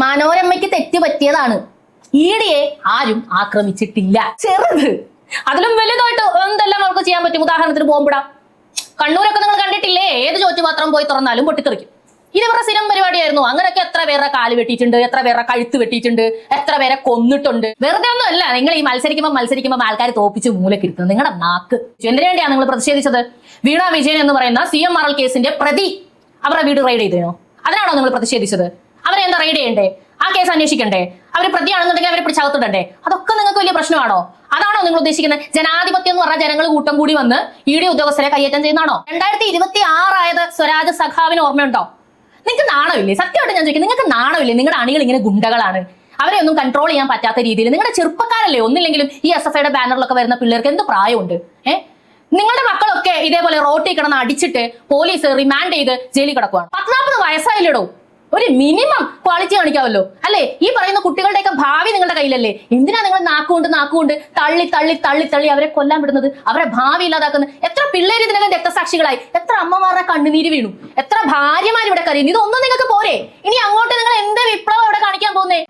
മനോരമയ്ക്ക് തെറ്റ് പറ്റിയതാണ്. ഈഡിയെ ആരും ആക്രമിച്ചിട്ടില്ല. ചെറുത് അതിലും വലുതായിട്ട് എന്തെല്ലാം അവർക്ക് ചെയ്യാൻ പറ്റും. ഉദാഹരണത്തിന് ബോംബിടാം. കണ്ണൂരൊക്കെ നിങ്ങൾ കണ്ടിട്ടില്ലേ? ഏത് ചോറ്റുപാത്രം പോയി തുറന്നാലും പൊട്ടിത്തെറിക്കും. ഇവരുടെ സ്ഥിരം പരിപാടിയായിരുന്നു. അങ്ങനെയൊക്കെ എത്ര പേരുടെ കാല് വെട്ടിയിട്ടുണ്ട്, എത്ര പേരുടെ കഴുത്ത് വെട്ടിയിട്ടുണ്ട്, എത്ര പേരെ കൊന്നിട്ടുണ്ട്. വെറുതെ ഒന്നും അല്ല നിങ്ങൾ ഈ മത്സരിക്കുമ്പോൾ ആൾക്കാർ തോപ്പിച്ച് മൂലക്കിരുത്തുന്നത്. നിങ്ങളുടെ നാക്ക്. എന്തിനു വേണ്ടിയാണ് നിങ്ങൾ പ്രതിഷേധിച്ചത്? വീണ വിജയൻ എന്ന് പറയുന്ന CMRL കേസിന്റെ പ്രതി അവരുടെ വീട് റെയ്ഡ് ചെയ്തോ? അതിനാണോ നിങ്ങൾ പ്രതിഷേധിച്ചത്? അവരെ എന്താ റെയ്ഡ് ചെയ്യണ്ടേ? ആ കേസ് അന്വേഷിക്കണ്ടേ? അവർ പ്രതിയാണെന്നുണ്ടെങ്കിൽ അവരെ പിടിച്ചകത്തിടണ്ടേ? അതൊക്കെ നിങ്ങൾക്ക് വലിയ പ്രശ്നമാണോ? അതാണോ നിങ്ങൾ ഉദ്ദേശിക്കുന്നത്? ജനാധിപത്യം എന്ന് പറഞ്ഞാൽ ജനങ്ങൾ കൂട്ടം കൂടി വന്ന് ED ഉദ്യോഗസ്ഥരെ കയ്യേറ്റം ചെയ്യുന്നതാണോ? 2026 ആയത് സ്വരാജ് സഖാവിന് ഓർമ്മയുണ്ടോ? നിങ്ങൾക്ക് നാണമില്ലേ? സത്യമായിട്ട് ഞാൻ ചോദിക്കുന്നത്, നിങ്ങൾക്ക് നാണമില്ലേ? നിങ്ങളുടെ അണികൾ ഇങ്ങനെ ഗുണ്ടകളാണ്. അവരെ ഒന്നും കൺട്രോൾ ചെയ്യാൻ പറ്റാത്ത രീതിയിൽ നിങ്ങളുടെ ചെറുപ്പക്കാരല്ലേ? ഒന്നില്ലെങ്കിലും ഈ SFIയുടെ ബാനറിലൊക്കെ വരുന്ന പിള്ളേർക്ക് എന്ത് പ്രായമുണ്ട്? നിങ്ങളുടെ മക്കളൊക്കെ ഇതേപോലെ റോട്ടിൽ കിടന്ന് അടിച്ചിട്ട് പോലീസ് റിമാൻഡ് ചെയ്ത് ജയിലിൽ കിടക്കുവാണ്. 14 വയസ്സായില്ലടോ. ഒരു മിനിമം ക്വാളിറ്റി കാണിക്കാമല്ലോ അല്ലേ? ഈ പറയുന്ന കുട്ടികളുടെയൊക്കെ ഭാവി നിങ്ങളുടെ കയ്യിലല്ലേ? എന്തിനാ നിങ്ങൾ നാക്കുകൊണ്ട് തള്ളി തള്ളി തള്ളി തള്ളി അവരെ കൊല്ലാൻ വിടുന്നത്? അവരെ ഭാവി ഇല്ലാതാക്കുന്നത്? എത്ര പിള്ളേര് ഇതിനകം രക്തസാക്ഷികളായി, എത്ര അമ്മമാരുടെ കണ്ണുനീര് വീണു, എത്ര ഭാര്യമാർ ഇവിടെ കരയുന്നു. ഇതൊന്നും നിങ്ങൾക്ക് പോരെ? ഇനി അങ്ങോട്ട് നിങ്ങൾ എന്ത് വിപ്ലവം അവിടെ കാണിക്കാൻ പോകുന്നേ?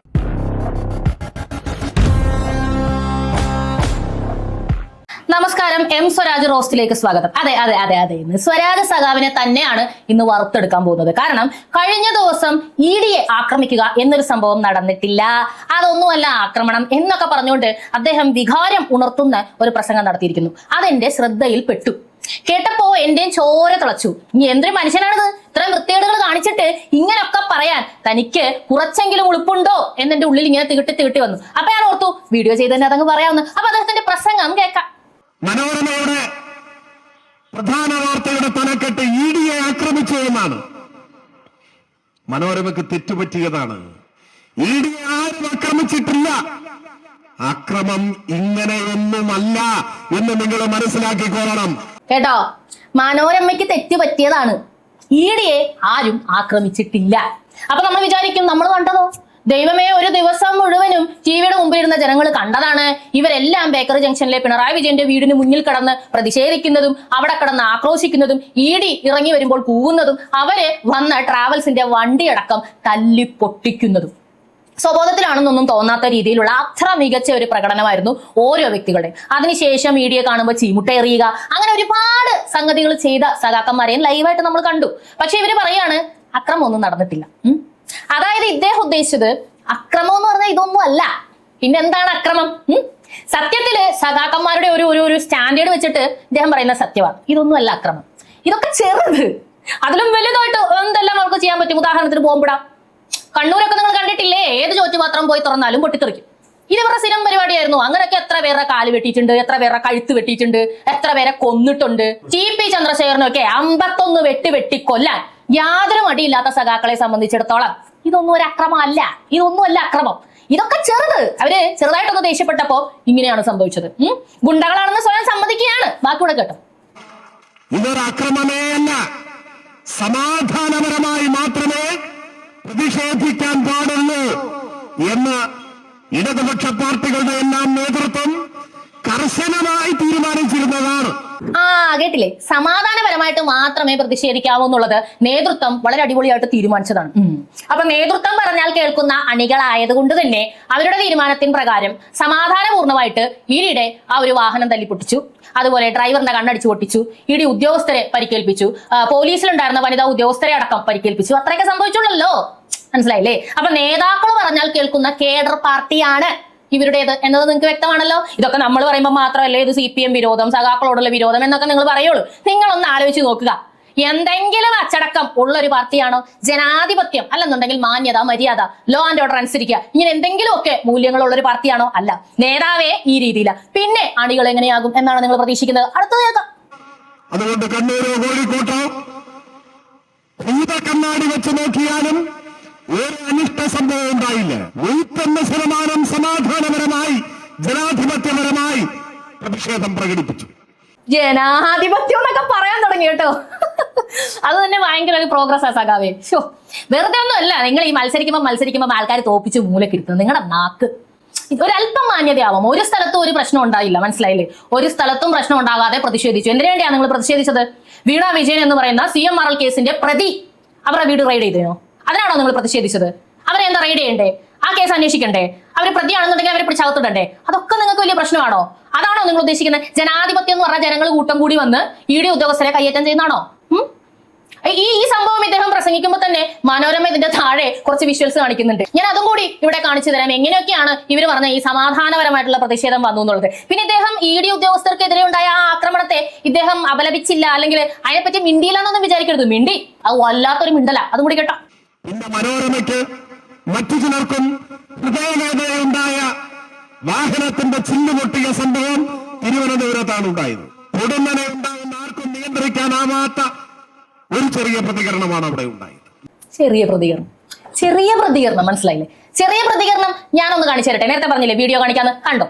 നമസ്കാരം, സ്വരാജ് റോസ്റ്റിലേക്ക് സ്വാഗതം. അതെ ഇന്ന് സ്വരാജ് സഖാവിനെ തന്നെയാണ് ഇന്ന് വറുത്തെടുക്കാൻ പോകുന്നത്. കാരണം കഴിഞ്ഞ ദിവസം EDയെ ആക്രമിക്കുക എന്നൊരു സംഭവം നടന്നിട്ടില്ല. അതൊന്നുമല്ല ആക്രമണം എന്നൊക്കെ പറഞ്ഞുകൊണ്ട് അദ്ദേഹം വികാരം ഉണർത്തുന്ന ഒരു പ്രസംഗം നടത്തിയിരിക്കുന്നു. അതെന്റെ ശ്രദ്ധയിൽപ്പെട്ടു. കേട്ടപ്പോ എന്റെയും ചോര തിളച്ചു. ഇനി എന്തൊരു മനുഷ്യനാണിത്? ഇത്രയും വൃത്തികേടുകൾ കാണിച്ചിട്ട് ഇങ്ങനൊക്കെ പറയാൻ തനിക്ക് കുറച്ചെങ്കിലും ഉളുപ്പുണ്ടോ എന്നെ ഉള്ളിൽ ഇങ്ങനെ തീട്ടി വന്നു. അപ്പൊ ഞാൻ ഓർത്തു വീഡിയോ ചെയ്ത് തന്നെ അതങ്ങ് പറയാവുന്നു. അപ്പൊ അദ്ദേഹത്തിന്റെ പ്രസംഗം കേൾക്കാം. മനോരമയുടെ പ്രധാന വാർത്തയുടെ തലക്കെട്ട് EDയെ ആക്രമിച്ചു എന്നാണ്. മനോരമയ്ക്ക് തെറ്റുപറ്റിയതാണ്. EDയെ ആരും ആക്രമിച്ചിട്ടില്ല. അക്രമം ഇങ്ങനെയൊന്നുമല്ല എന്ന് നിങ്ങൾ മനസ്സിലാക്കിക്കൊള്ളണം കേട്ടോ. മനോരമയ്ക്ക് തെറ്റുപറ്റിയതാണ്. EDയെ ആരും ആക്രമിച്ചിട്ടില്ല. അപ്പൊ നമ്മൾ വിചാരിക്കും നമ്മൾ കണ്ടതോ? ദൈവമേ, ഒരു ദിവസം മുഴുവനും ടിവിയുടെ മുമ്പിലിരുന്ന ജനങ്ങൾ കണ്ടതാണ് ഇവരെല്ലാം ബേക്കറി ജംഗ്ഷനിലെ പിണറായി വിജയന്റെ വീടിന് മുന്നിൽ കിടന്ന് പ്രതിഷേധിക്കുന്നതും അവിടെ കിടന്ന് ആക്രോശിക്കുന്നതും ED ഇറങ്ങി വരുമ്പോൾ കൂവുന്നതും അവര് വന്ന ട്രാവൽസിന്റെ വണ്ടിയടക്കം തല്ലി പൊട്ടിക്കുന്നതും. സ്വബോധത്തിലാണെന്നൊന്നും തോന്നാത്ത രീതിയിലുള്ള അത്ര മികച്ച ഒരു പ്രകടനമായിരുന്നു ഓരോ വ്യക്തികളുടെയും. അതിനുശേഷം EDയെ കാണുമ്പോൾ ചീമുട്ടയെറിയുക, അങ്ങനെ ഒരുപാട് സംഗതികൾ ചെയ്ത സഖാക്കന്മാരെയും ലൈവായിട്ട് നമ്മൾ കണ്ടു. പക്ഷെ ഇവര് പറയാണ് അക്രമമൊന്നും നടന്നിട്ടില്ല. അതായത് ഇദ്ദേഹം ഉദ്ദേശിച്ചത് അക്രമം എന്ന് പറഞ്ഞാൽ ഇതൊന്നും അല്ല. പിന്നെ എന്താണ് അക്രമം? സത്യത്തില് സഖാക്കന്മാരുടെ ഒരു സ്റ്റാൻഡേർഡ് വെച്ചിട്ട് ഇദ്ദേഹം പറയുന്ന സത്യമാണ്. ഇതൊന്നും അല്ല അക്രമം. ഇതൊക്കെ ചെറുത് അതിലും വലുതായിട്ട് എന്തെല്ലാം അവർക്ക് ചെയ്യാൻ പറ്റും. ഉദാഹരണത്തിന് ബോംബിടാം. കണ്ണൂരൊക്കെ നിങ്ങൾ കണ്ടിട്ടില്ലേ? ഏത് ചോറ്റുപാത്രം പോയി തുറന്നാലും പൊട്ടിത്തെറിക്കും. ഇവരുടെ സ്ഥിരം പരിപാടിയായിരുന്നു. അങ്ങനെയൊക്കെ എത്ര പേരുടെ കാല് വെട്ടിയിട്ടുണ്ട്, എത്ര പേരുടെ കഴുത്ത് വെട്ടിയിട്ടുണ്ട്, എത്ര പേരെ കൊന്നിട്ടുണ്ട്. TP ചന്ദ്രശേഖരനൊക്കെ 51 വെട്ടി കൊല്ലാൻ യാതൊരു മടിയില്ലാത്ത സഖാക്കളെ സംബന്ധിച്ചിടത്തോളം ഇതൊന്നും ഒരു അക്രമമല്ല. ഇതൊന്നുമല്ല അക്രമം. ഇതൊക്കെ ചെറുത്. അവര് ചെറുതായിട്ടൊന്ന് ദേഷ്യപ്പെട്ടപ്പോ ഇങ്ങനെയാണ് സംഭവിച്ചത്. ഗുണ്ടകളാണെന്ന് സ്വയം സമ്മതിക്കുകയാണ്. ബാക്കിയൂടെ കേട്ടോ. ഇതൊരു അക്രമമേ അല്ല. സമാധാനപരമായി മാത്രമേ പ്രതിഷേധിക്കാൻ പാടുള്ളൂ എന്ന് ഇടതുപക്ഷ പാർട്ടികളുടെ എല്ലാം നേതൃത്വം കർശനമായി തീരുമാനിച്ചിരുന്നതാണ്. കേട്ടില്ലേ? സമാധാനപരമായിട്ട് മാത്രമേ പ്രതിഷേധിക്കാവൂ എന്നുള്ളത് നേതൃത്വം വളരെ അടിപൊളിയായിട്ട് തീരുമാനിച്ചതാണ്. അപ്പൊ നേതൃത്വം പറഞ്ഞാൽ കേൾക്കുന്ന അണികളായത് കൊണ്ട് തന്നെ അവരുടെ തീരുമാനത്തിന് പ്രകാരം സമാധാനപൂർണ്ണമായിട്ട് EDയുടെ ആ ഒരു വാഹനം തല്ലിപ്പൊട്ടിച്ചു. അതുപോലെ ഡ്രൈവറിന്റെ കണ്ണടിച്ചു പൊട്ടിച്ചു. ED ഉദ്യോഗസ്ഥരെ പരിക്കേൽപ്പിച്ചു. പോലീസിലുണ്ടായിരുന്ന വനിതാ ഉദ്യോഗസ്ഥരെ അടക്കം പരിക്കേൽപ്പിച്ചു. അത്രയൊക്കെ സംഭവിച്ചുള്ളല്ലോ. മനസ്സിലായില്ലേ? അപ്പൊ നേതാക്കൾ പറഞ്ഞാൽ കേൾക്കുന്ന കേഡർ പാർട്ടിയാണ് ഇവരുടേത് എന്നത് നിങ്ങൾക്ക് വ്യക്തമാണല്ലോ. ഇതൊക്കെ നമ്മൾ പറയുമ്പോൾ മാത്രമല്ലേ ഇത് CPM വിരോധം, സഖാക്കളോടുള്ള വിരോധം എന്നൊക്കെ നിങ്ങൾ പറയുള്ളൂ. നിങ്ങളൊന്ന് ആലോചിച്ച് നോക്കുക. എന്തെങ്കിലും അച്ചടക്കം ഉള്ള ഒരു പാർട്ടിയാണോ? ജനാധിപത്യം അല്ലെന്നുണ്ടെങ്കിൽ മാന്യത, മര്യാദ, ലോ ആൻഡ് ഓർഡർ അനുസരിക്കുക, ഇങ്ങനെ എന്തെങ്കിലുമൊക്കെ മൂല്യങ്ങളുള്ള ഒരു പാർട്ടിയാണോ? അല്ല. നേതാവേ ഈ രീതിയില്ല. പിന്നെ അണികൾ എങ്ങനെയാകും എന്നാണ് നിങ്ങൾ പ്രതീക്ഷിക്കുന്നത്? അടുത്തത് കേൾക്കാം. അതുകൊണ്ട് കണ്ണൂരോ കോഴിക്കോട്ടോ ഭൂതക്കണ്ണാടി വെച്ച് നോക്കിയാലും ഒരു അനിഷ്ട സംഭവം ഉണ്ടായില്ല. 100% സമാധാനപരമായി ജനാധിപത്യപരമായി പ്രതിഷേധം പ്രകടിപ്പിച്ചു. ജനാധിപത്യം എന്നൊക്കെ പറയാൻ തുടങ്ങി കേട്ടോ. അത് തന്നെ ഭയങ്കര ഒരു പ്രോഗ്രസ് ആ സഖാവേ. വെറുതെ ഒന്നും അല്ല നിങ്ങൾ ഈ മത്സരിക്കുമ്പോൾ ആൾക്കാർ തോപ്പിച്ച് മൂലക്കിരുത്തുന്നത്. നിങ്ങളുടെ നാക്ക് ഒരല്പം മാന്യതയാവും. ഒരു സ്ഥലത്തും ഒരു പ്രശ്നം ഉണ്ടായില്ല. മനസ്സിലായില്ലേ? ഒരു സ്ഥലത്തും പ്രശ്നം ഉണ്ടാകാതെ പ്രതിഷേധിച്ചു. എന്തിനു വേണ്ടിയാണ് നിങ്ങൾ പ്രതിഷേധിച്ചത്? വീണ വിജയൻ എന്ന് പറയുന്ന CMRL കേസിന്റെ പ്രതി അവരുടെ വീട് റെയ്ഡ് ചെയ്തോ? അതിനാണോ നിങ്ങൾ പ്രതിഷേധിച്ചത്? അവരെ എന്താ റെയ്ഡ് ചെയ്യണ്ടേ? ആ കേസ് അന്വേഷിക്കണ്ടേ? അവർ പ്രതിയാണെന്നുണ്ടെങ്കിൽ അവരെ പിടിച്ചകത്തിടണ്ടേ? അതൊക്കെ നിങ്ങൾക്ക് വലിയ പ്രശ്നമാണോ? അതാണോ നിങ്ങൾ ഉദ്ദേശിക്കുന്നത്? ജനാധിപത്യം എന്ന് പറഞ്ഞാൽ ജനങ്ങൾ കൂട്ടം കൂടി വന്ന് ED ഉദ്യോഗസ്ഥരെ കയ്യേറ്റം ചെയ്യുന്നതാണോ? ഈ സംഭവം ഇദ്ദേഹം പ്രസംഗിക്കുമ്പോൾ തന്നെ മനോരമ ഇതിന്റെ താഴെ കുറച്ച് വിഷ്വൽസ് കാണിക്കുന്നുണ്ട്. ഞാൻ അതും കൂടി ഇവിടെ കാണിച്ചു തരാം, എങ്ങനെയൊക്കെയാണ് ഇവർ പറഞ്ഞ ഈ സമാധാനപരമായിട്ടുള്ള പ്രതിഷേധം വന്നു എന്നുള്ളത്. പിന്നെ ഇദ്ദേഹം ED ഉദ്യോഗസ്ഥർക്കെതിരെ ഉണ്ടായ ആ ആക്രമണത്തെ ഇദ്ദേഹം അപലപിച്ചില്ല, അല്ലെങ്കിൽ അതിനെപ്പറ്റി മിണ്ടിയില്ല എന്നൊന്നും വിചാരിക്കരുത്. മിണ്ടി, അത് വല്ലാത്തൊരു മിണ്ടല. അതും കൂടി കേട്ടോ. പിന്നെ മനോരമയ്ക്ക് മറ്റു ചിലർക്കും ഹൃദയവേദനയുണ്ടായ വാഹനത്തിന്റെ ചില്ലുപൊട്ടിയ സംഭവം തിരുവനന്തപുരത്താണ് ഉണ്ടായത്. ഉടനെ ഉണ്ടാകുന്ന ആർക്കും നിയന്ത്രിക്കാനാവാത്ത ഒരു ചെറിയ പ്രതികരണമാണ് അവിടെ ഉണ്ടായത്. ചെറിയ പ്രതികരണം മനസ്സിലായില്ലേ? ചെറിയ പ്രതികരണം ഞാനൊന്ന് കാണിച്ചു തരട്ടെ. നേരത്തെ പറഞ്ഞില്ലേ വീഡിയോ കാണിക്കാന്ന്, കണ്ടോ?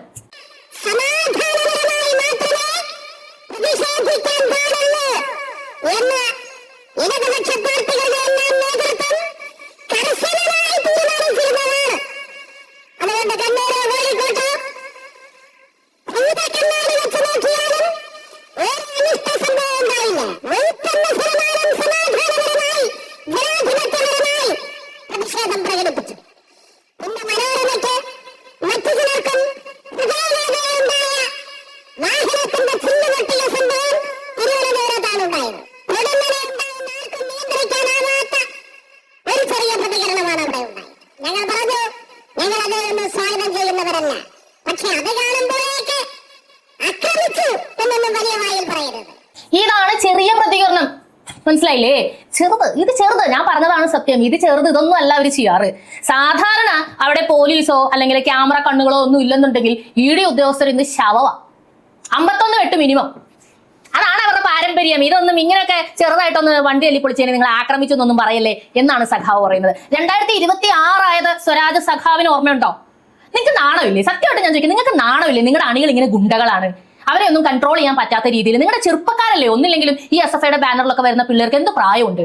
ഇതാണ് ചെറിയ പ്രതികരണം, മനസ്സിലായില്ലേ? ഇത് ചെറുത്, ഞാൻ പറഞ്ഞതാണ് സത്യം. ഇത് ചെറുത്, ഇതൊന്നും അല്ല അവർ ചെയ്യാറ്. സാധാരണ അവിടെ പോലീസോ അല്ലെങ്കിൽ ക്യാമറ കണ്ണുകളോ ഒന്നും ഇല്ലെന്നുണ്ടെങ്കിൽ ED ഉദ്യോഗസ്ഥർ ഇന്ന് ശവവാ. 51 വെട്ട് മിനിമം. അതാണ് അവരുടെ പാരമ്പര്യം. ഇതൊന്നും ഇങ്ങനെയൊക്കെ ചെറുതായിട്ടൊന്ന് വണ്ടി എല്ലിപ്പൊളിച്ചതിന് നിങ്ങൾ ആക്രമിച്ചൊന്നും പറയല്ലേ എന്നാണ് സഖാവ് പറയുന്നത്. 2026 ആയത് സ്വരാജ് സഖാവിന് ഓർമ്മയുണ്ടോ? നിങ്ങൾക്ക് നാണമില്ലേ? സത്യമായിട്ട് ഞാൻ ചോദിക്കുന്നത്, നിങ്ങൾക്ക് നാണമില്ലേ? നിങ്ങളുടെ അണികൾ ഇങ്ങനെ ഗുണ്ടകളാണ്. അവരെ ഒന്നും കൺട്രോൾ ചെയ്യാൻ പറ്റാത്ത രീതിയിൽ നിങ്ങളുടെ ചെറുപ്പക്കാരല്ലേ? ഒന്നില്ലെങ്കിലും ഈ SFIയുടെ ബാനറിലൊക്കെ വരുന്ന പിള്ളേർക്ക് എന്ത് പ്രായമുണ്ട്?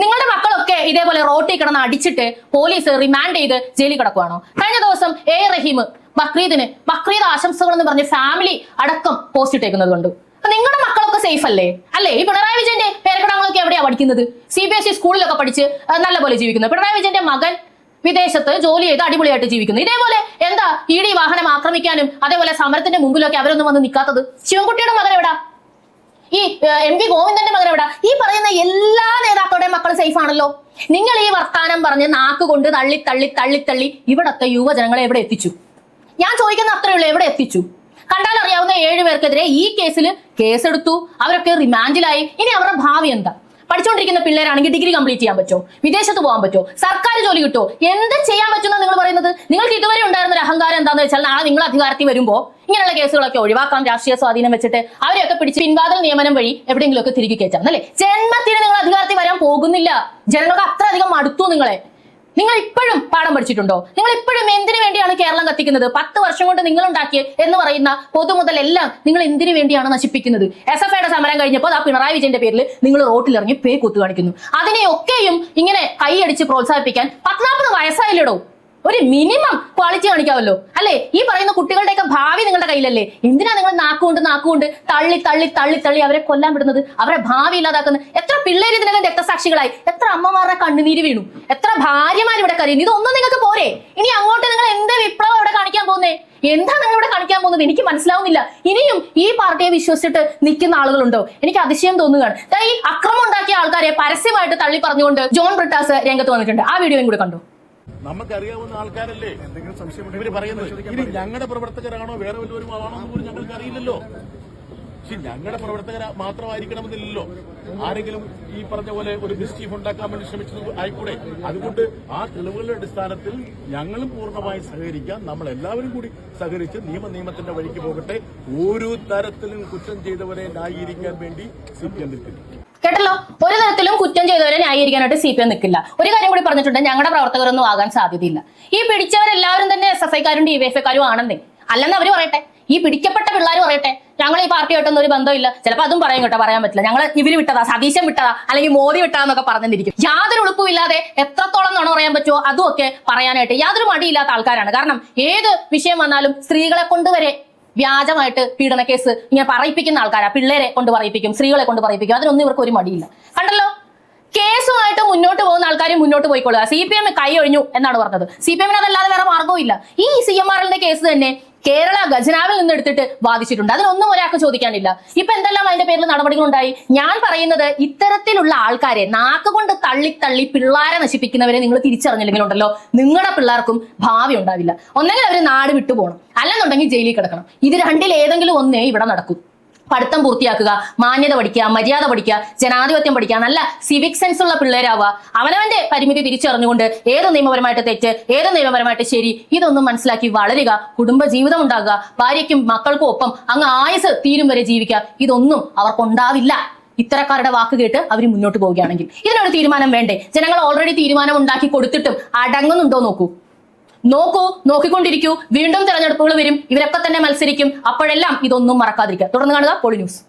നിങ്ങളുടെ മക്കളൊക്കെ ഇതേപോലെ റോട്ടിൽ കിടന്ന് അടിച്ചിട്ട് പോലീസ് റിമാൻഡ് ചെയ്ത് ജയിലിൽ കിടക്കുവാണോ? കഴിഞ്ഞ ദിവസം റഹീം ബക്രീദ് ആശംസകൾ എന്ന് പറഞ്ഞ് ഫാമിലി അടക്കം പോസ്റ്റ് ഇട്ടേക്കുന്നത് കൊണ്ട് നിങ്ങളുടെ മക്കളൊക്കെ സേഫ് അല്ലേ? ഈ പിണറായി വിജയന്റെ പേരക്കിടങ്ങളൊക്കെ എവിടെയാ പഠിക്കുന്നത്? CBSE സ്കൂളിലൊക്കെ പഠിച്ച് നല്ലപോലെ ജീവിക്കുന്നത്. പിണറായി വിജയന്റെ മകൻ വിദേശത്ത് ജോലി ചെയ്ത് അടിപൊളിയായിട്ട് ജീവിക്കുന്നു. ഇതേപോലെ എന്താ ED വാഹനം ആക്രമിക്കാനും അതേപോലെ സമരത്തിന്റെ മുമ്പിലൊക്കെ അവരൊന്നും വന്ന് നിൽക്കാത്തത്? ശിവൻകുട്ടിയുടെ മകൻ എവിടാ? ഈ MV ഗോവിന്ദന്റെ മകൻ എവിടാ? ഈ പറയുന്ന എല്ലാ നേതാക്കളുടെയും മക്കൾ സേഫ് ആണല്ലോ. നിങ്ങൾ ഈ വർത്താനം പറഞ്ഞ് നാക്ക് കൊണ്ട് തള്ളി തള്ളി തള്ളി തള്ളി ഇവിടത്തെ യുവജനങ്ങളെ എവിടെ എത്തിച്ചു? ഞാൻ ചോദിക്കുന്ന അത്രയേ ഉള്ളൂ, എവിടെ എത്തിച്ചു? കണ്ടാലറിയാവുന്ന 7 പേർക്കെതിരെ ഈ കേസിൽ കേസെടുത്തു, അവരൊക്കെ റിമാൻഡിലായി. ഇനി അവരുടെ ഭാവി എന്താ? പഠിച്ചുകൊണ്ടിരിക്കുന്ന പിള്ളേരാണെങ്കിൽ ഡിഗ്രി കംപ്ലീറ്റ് ചെയ്യാൻ പറ്റുമോ? വിദേശത്ത് പോകാൻ പറ്റുമോ? സർക്കാർ ജോലി കിട്ടുമോ? എന്ത് ചെയ്യാൻ പറ്റുമെന്നാണ് നിങ്ങൾ പറയുന്നത്? നിങ്ങൾക്ക് ഇതുവരെ ഉണ്ടായിരുന്ന ഒരു അഹങ്കാരം എന്താണെന്ന് വെച്ചാൽ നാളെ നിങ്ങൾ അധികാരത്തിൽ വരുമ്പോൾ ഇങ്ങനെയുള്ള കേസുകളൊക്കെ ഒഴിവാക്കാം, രാഷ്ട്രീയ സ്വാധീനം വെച്ചിട്ട് അവരെയൊക്കെ പിടിച്ച് പിൻവാതിൽ നിയമനം വഴി എവിടെയെങ്കിലുമൊക്കെ തിരികെ കയറ്റാം അല്ലേ? ജന്മത്തിന് നിങ്ങൾ അധികാരത്തിൽ വരാൻ പോകുന്നില്ല. ജനങ്ങൾക്ക് അത്രയധികം മടുത്തു നിങ്ങളെ. നിങ്ങൾ ഇപ്പോഴും പാഠം പഠിച്ചിട്ടുണ്ടോ? നിങ്ങൾ ഇപ്പോഴും എന്തിനു വേണ്ടിയാണ് കേരളം കത്തിക്കുന്നത്? 10 വർഷം കൊണ്ട് നിങ്ങൾ ഉണ്ടാക്കിയ എന്ന് പറയുന്ന പൊതുമുതലെല്ലാം നിങ്ങൾ എന്തിനു വേണ്ടിയാണ് നശിപ്പിക്കുന്നത്? SFIയുടെ സമരം കഴിഞ്ഞപ്പോൾ ആ പിണറായി വിജയന്റെ പേരിൽ നിങ്ങൾ റോട്ടിലിറങ്ങി പേ കുത്തു കാണിക്കുന്നു. അതിനെയൊക്കെയും ഇങ്ങനെ കൈയടിച്ച് പ്രോത്സാഹിപ്പിക്കാൻ 40 വയസ്സായില്ലടോ. ഒരു മിനിമം ക്വാളിറ്റി കാണിക്കാമല്ലോ അല്ലേ? ഈ പറയുന്ന കുട്ടികളുടെയൊക്കെ ഭാവി നിങ്ങളുടെ കയ്യിലല്ലേ? എന്തിനാ നിങ്ങൾ നാക്കുകൊണ്ട് തള്ളി തള്ളി തള്ളി തള്ളി അവരെ കൊല്ലാൻ വിടുന്നത്? അവരെ ഭാവി ഇല്ലാതാക്കുന്നത്? എത്ര പിള്ളേർ ഇതിനകം രക്തസാക്ഷികളായി? എത്ര അമ്മമാരുടെ കണ്ണുനീര് വീണു? എത്ര ഭാര്യമാർ ഇവിടെ കരയുന്നു? ഇതൊന്നും നിങ്ങൾക്ക് പോരെ? ഇനി അങ്ങോട്ട് നിങ്ങൾ എന്ത് വിപ്ലവം ഇവിടെ കാണിക്കാൻ പോകുന്നേ? എന്താ നിങ്ങൾ ഇവിടെ കാണിക്കാൻ പോകുന്നത്? എനിക്ക് മനസ്സിലാവുന്നില്ല. ഇനിയും ഈ പാർട്ടിയെ വിശ്വസിച്ചിട്ട് നിൽക്കുന്ന ആളുകളുണ്ടോ? എനിക്ക് അതിശയം തോന്നുകയാണ്. ഈ അക്രമം ഉണ്ടാക്കിയ ആൾക്കാരെ പരസ്യമായിട്ട് തള്ളി പറഞ്ഞുകൊണ്ട് ജോൺ ബ്രിട്ടാസ് രംഗത്ത് വന്നിട്ടുണ്ട്. ആ വീഡിയോയും കൂടി കണ്ടു. നമുക്കറിയാവുന്ന ആൾക്കാരല്ലേ ഇവര് പറയുന്നത്. ഇനി ഞങ്ങളുടെ പ്രവർത്തകരാണോ വേറെ വല്ലവരും ആണോ എന്ന് പോലും ഞങ്ങൾക്ക് അറിയില്ലല്ലോ. പക്ഷെ ഞങ്ങളുടെ പ്രവർത്തകർ മാത്രമായിരിക്കണമെന്നില്ലല്ലോ. ആരെങ്കിലും ഈ പറഞ്ഞ പോലെ ഒരു മിസ്റ്റീഫ് ഉണ്ടാക്കാൻ വേണ്ടി ശ്രമിച്ചത് ആയിക്കൂടെ? അതുകൊണ്ട് ആ തെളിവുകളുടെ അടിസ്ഥാനത്തിൽ ഞങ്ങളും പൂർണ്ണമായി സഹകരിക്കാം. നമ്മളെല്ലാവരും കൂടി സഹകരിച്ച് നിയമത്തിന്റെ വഴിക്ക് പോകട്ടെ. ഒരു തരത്തിലും കുറ്റം ചെയ്തവരെ ന്യായീകരിക്കാൻ വേണ്ടി CPM നിൽക്കുന്നു. കേട്ടല്ലോ, ഒരു തരത്തിലും കുറ്റം ചെയ്തവരെ ന്യായീകരിക്കാനായിട്ട് CPM നിൽക്കില്ല. ഒരു കാര്യം കൂടി പറഞ്ഞിട്ടുണ്ട്, ഞങ്ങളുടെ പ്രവർത്തകരൊന്നും ആകാൻ സാധ്യതയില്ല. ഈ പിടിച്ചവരെല്ലാവരും തന്നെ SFIക്കാരും DYFIക്കാരും ആണെന്നേ. അല്ലെന്ന് അവര് പറയട്ടെ, ഈ പിടിക്കപ്പെട്ട പിള്ളേർ പറയട്ടെ, ഞങ്ങൾ ഈ പാർട്ടിയായിട്ടൊന്നും ഒരു ബന്ധമില്ല. ചിലപ്പോൾ അതും പറയും കേട്ടോ, പറയാൻ പറ്റില്ല. ഞങ്ങൾ ഇവര് വിട്ടതാ, സതീശൻ വിട്ടതാ, അല്ലെങ്കിൽ മോദി വിട്ടതാന്നൊക്കെ പറഞ്ഞിരിക്കും. യാതൊരു ഉളുപ്പുമില്ലാതെ എത്രത്തോളം നുണ പറയാൻ പറ്റുമോ അതുമൊക്കെ പറയാനായിട്ട് യാതൊരു മടിയില്ലാത്ത ആൾക്കാരാണ്. കാരണം ഏത് വിഷയം വന്നാലും സ്ത്രീകളെ കൊണ്ടുവരെ വ്യാജമായിട്ട് പീഡന കേസ് ഇങ്ങനെ പറയിപ്പിക്കുന്ന ആൾക്കാരാ. പിള്ളേരെ കൊണ്ട് പറയിപ്പിക്കും, സ്ത്രീകളെ കൊണ്ട് പറയിപ്പിക്കും. അതിനൊന്നും ഇവർക്ക് ഒരു മടിയില്ല. കണ്ടല്ലോ, കേസുമായിട്ട് മുന്നോട്ട് പോകുന്ന ആൾക്കാർ മുന്നോട്ട് പോയിക്കൊള്ളുക. CPM കൈ ഒഴിഞ്ഞു എന്നാണ് പറഞ്ഞത്. CPM അതല്ലാതെ വേറെ മാർഗവും ഇല്ല. ഈ CMRL കേസ് തന്നെ കേരള ഖജനാവിൽ നിന്ന് എടുത്തിട്ട് വാദിച്ചിട്ടുണ്ട്. അതിനൊന്നും ഒരാൾക്ക് ചോദിക്കാനില്ല. ഇപ്പൊ എന്തെല്ലാം അതിന്റെ പേരിൽ നടപടികളുണ്ടായി. ഞാൻ പറയുന്നത് ഇത്തരത്തിലുള്ള ആൾക്കാരെ നാക്കുകൊണ്ട് തള്ളി പിള്ളാരെ നശിപ്പിക്കുന്നവരെ നിങ്ങൾ തിരിച്ചറിഞ്ഞില്ലെങ്കിലുണ്ടല്ലോ, നിങ്ങളുടെ പിള്ളേർക്കും ഭാവി ഉണ്ടാവില്ല. ഒന്നെങ്കിൽ അവർ നാട് വിട്ടുപോകണം, അല്ലെന്നുണ്ടെങ്കിൽ ജയിലിൽ കിടക്കണം. ഇത് രണ്ടിൽ ഏതെങ്കിലും ഒന്നേ ഇവിടെ നടക്കും. പഠിത്തം പൂർത്തിയാക്കുക, മാന്യത പഠിക്കുക, മര്യാദ പഠിക്കുക, ജനാധിപത്യം പഠിക്കുക, നല്ല സിവിക് സെൻസ് ഉള്ള പിള്ളേരാവുക, അവനവന്റെ പരിമിതി തിരിച്ചറിഞ്ഞുകൊണ്ട് ഏത് നിയമപരമായിട്ട് തെറ്റ്, ഏത് നിയമപരമായിട്ട് ശരി, ഇതൊന്നും മനസ്സിലാക്കി വളരുക, കുടുംബ ജീവിതം ഉണ്ടാകുക, ഭാര്യയ്ക്കും മക്കൾക്കും ഒപ്പം അങ്ങ് ആയുസ് തീരും വരെ ജീവിക്കുക. ഇതൊന്നും അവർക്കുണ്ടാവില്ല. ഇത്തരക്കാരുടെ വാക്ക് കേട്ട് അവർ മുന്നോട്ട് പോവുകയാണെങ്കിൽ ഇതിനൊരു തീരുമാനം വേണ്ടേ? ജനങ്ങൾ ഓൾറെഡി തീരുമാനം ഉണ്ടാക്കി കൊടുത്തിട്ടും അടങ്ങുന്നുണ്ടോ നോക്കിക്കൊണ്ടിരിക്കൂ. വീണ്ടും തെരഞ്ഞെടുപ്പുകൾ വരും, ഇവരൊക്കെ തന്നെ മത്സരിക്കും. അപ്പോഴെല്ലാം ഇതൊന്നും മറക്കാതിരിക്കുക. തുടർന്ന് കാണുക പോളി ന്യൂസ്.